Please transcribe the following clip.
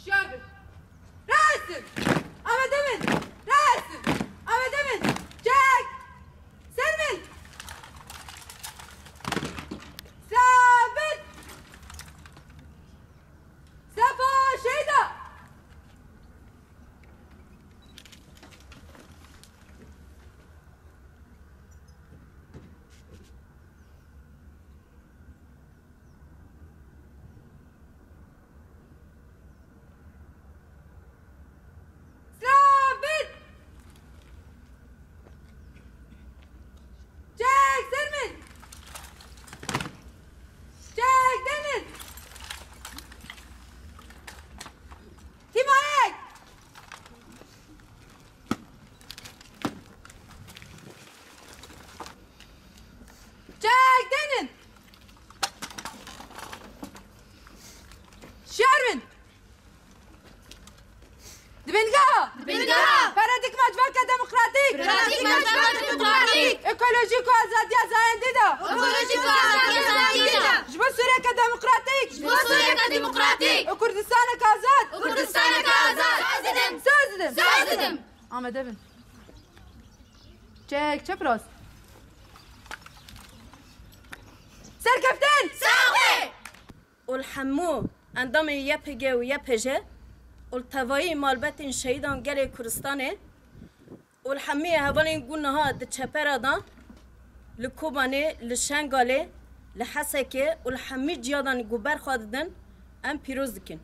شارب راسم آمده من راسم آمده من جاك سرمن ثابت صفا شيدا اکولوژیک و آزادی زنده دا اکولوژیک و آزادی زنده دا جبو سوریه که دموکراتیک جبو سوریه که دموکراتیک و کردستان که آزاد و کردستان که آزاد سازدم آمده بین چه پراست سرکفتن ساقه الحمو اندام یپگه و یپجه التوایی مالبت این شهیدان گل کردستانه والحمية هولين قلنا هاد تشابيرادا لكوباني لشانغالي لحسكي والحمي جيادان قبار خاددن ام بيروز دكين